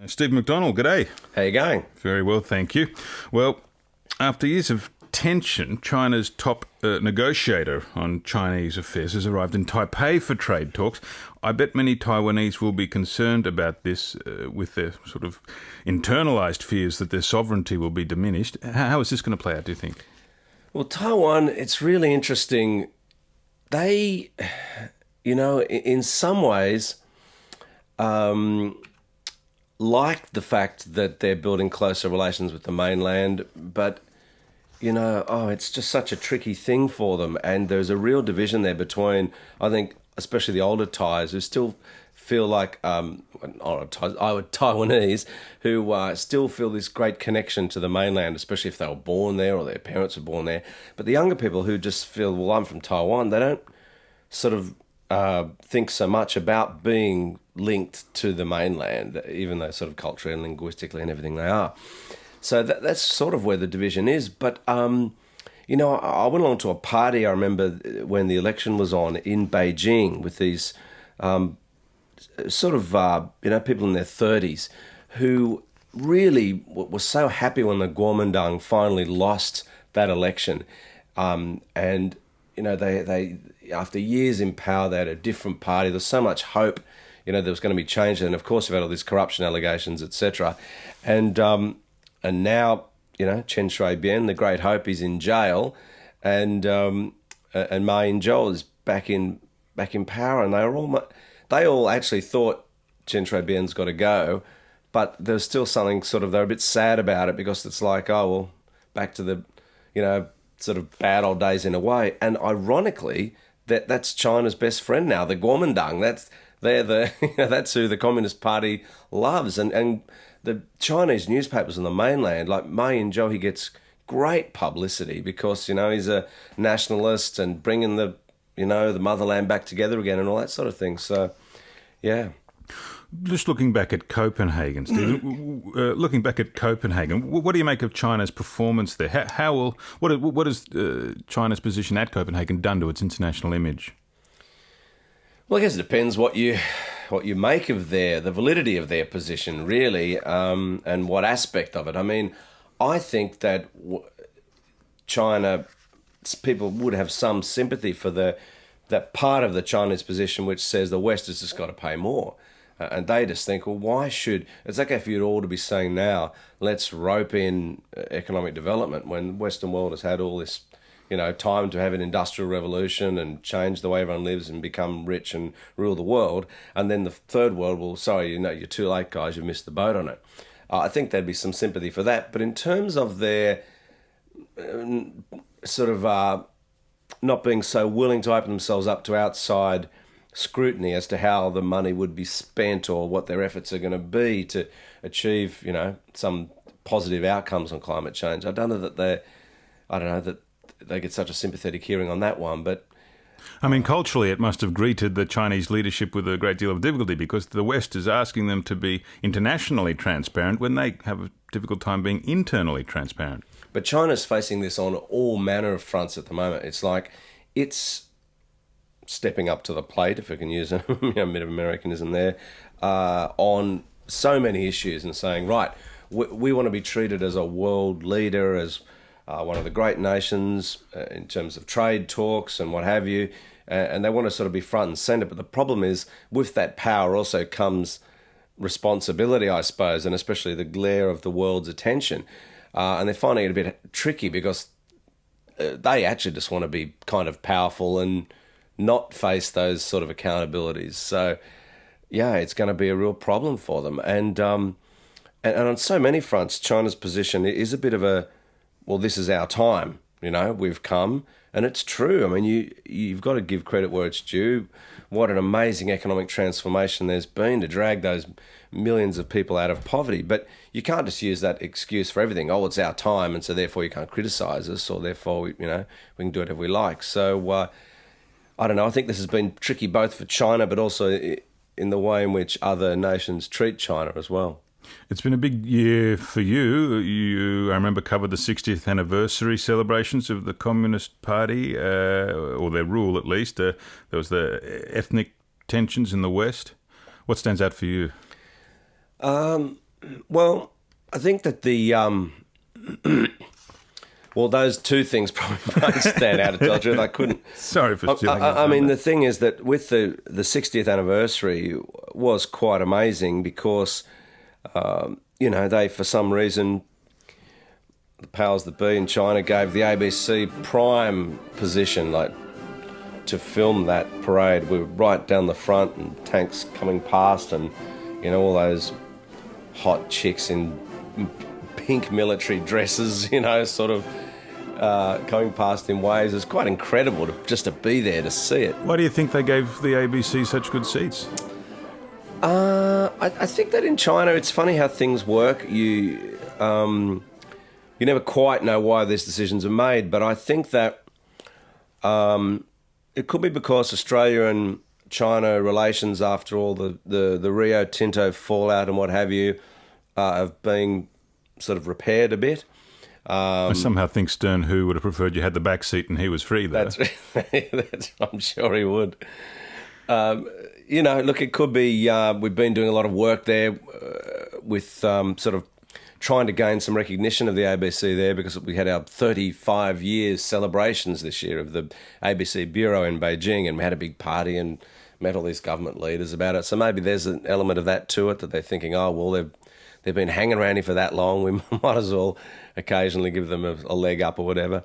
Stephen McDonell, g'day. How you going? Very well, thank you. Well, after years of tension, China's top negotiator on Chinese affairs has arrived in Taipei for trade talks. I bet many Taiwanese will be concerned about this with their sort of internalised fears that their sovereignty will be diminished. How is this going to play out, do you think? Well, Taiwan, it's really interesting. They, in some ways, like the fact that they're building closer relations with the mainland, but, it's just such a tricky thing for them. And there's a real division there between, I think, especially the older Thais who still feel like, Taiwanese, who still feel this great connection to the mainland, especially if they were born there or their parents were born there. But the younger people who just feel, well, I'm from Taiwan, they don't sort of think so much about being linked to the mainland, even though sort of culturally and linguistically and everything they are. So that's sort of where the division is. But, I went along to a party, I remember, when the election was on in Beijing with these people in their 30s who really were so happy when the Kuomintang finally lost that election. They after years in power, they had a different party. There's so much hope, there was going to be change. And of course, we've had all these corruption allegations, etc. And now, Chen Shui-bian, the great hope, is in jail, and Ma Ying-jeou is back in power, and they all actually thought Chen Shui-bian's got to go, but there's still something they're a bit sad about it because it's like, oh well, back to the, sort of bad old days in a way. And ironically, that's China's best friend now, the Kuomintang. That's who the Communist Party loves, and the Chinese newspapers on the mainland, like Ma Ying-jeou, he gets great publicity because he's a nationalist and bringing the motherland back together again and all that sort of thing. So, yeah. Just looking back at Copenhagen, Stephen. What do you make of China's performance there? What has China's position at Copenhagen done to its international image? Well, I guess it depends what you make of the validity of their position, really, and what aspect of it. I mean, I think that China people would have some sympathy for that part of the Chinese position which says the West has just got to pay more. And they just think, well, why should... It's like if you'd all to be saying now, let's rope in economic development when the Western world has had all this, time to have an industrial revolution and change the way everyone lives and become rich and rule the world. And then the third world will, sorry, you're too late, guys, you've missed the boat on it. I think there'd be some sympathy for that. But in terms of their not being so willing to open themselves up to outside scrutiny as to how the money would be spent or what their efforts are going to be to achieve, some positive outcomes on climate change. I don't know that they get such a sympathetic hearing on that one, but... I mean, culturally, it must have greeted the Chinese leadership with a great deal of difficulty because the West is asking them to be internationally transparent when they have a difficult time being internally transparent. But China's facing this on all manner of fronts at the moment. It's like it's stepping up to the plate, if I can use a bit of Americanism there, on so many issues and saying, right, we want to be treated as a world leader, as one of the great nations in terms of trade talks and what have you, and they want to sort of be front and centre. But the problem is, with that power also comes responsibility, I suppose, and especially the glare of the world's attention. And they're finding it a bit tricky because they actually just want to be kind of powerful and not face those sort of accountabilities. So, yeah, it's going to be a real problem for them. And on so many fronts, China's position is a bit of a, well, this is our time, we've come. And it's true. I mean, you've got to give credit where it's due. What an amazing economic transformation there's been to drag those millions of people out of poverty. But you can't just use that excuse for everything. Oh, it's our time, and so therefore you can't criticise us, or therefore, we can do whatever we like. So, I don't know. I think this has been tricky both for China, but also in the way in which other nations treat China as well. It's been a big year for you. I remember, covered the 60th anniversary celebrations of the Communist Party, or their rule at least. There was the ethnic tensions in the West. What stands out for you? Well, I think that well, those two things probably both stand out, to tell the truth. I couldn't... Sorry for stealing. I mean, the thing is that with the 60th anniversary was quite amazing because, they, for some reason, the powers that be in China gave the ABC prime position, to film that parade. We were right down the front and tanks coming past and, all those hot chicks in pink military dresses, sort of coming past in waves. It's quite incredible just to be there to see it. Why do you think they gave the ABC such good seats? I think that in China, it's funny how things work. You never quite know why these decisions are made, but I think that it could be because Australia and China relations, after all the Rio Tinto fallout and what have you, have been sort of repaired a bit. I somehow think Stern Who would have preferred you had the back seat and he was free there. I'm sure he would. Look, it could be we've been doing a lot of work there with sort of trying to gain some recognition of the ABC there, because we had our 35 years celebrations this year of the ABC Bureau in Beijing, and we had a big party and met all these government leaders about it. So maybe there's an element of that to it, that they're thinking, oh, well, they've been hanging around here for that long, we might as well occasionally give them a leg up or whatever.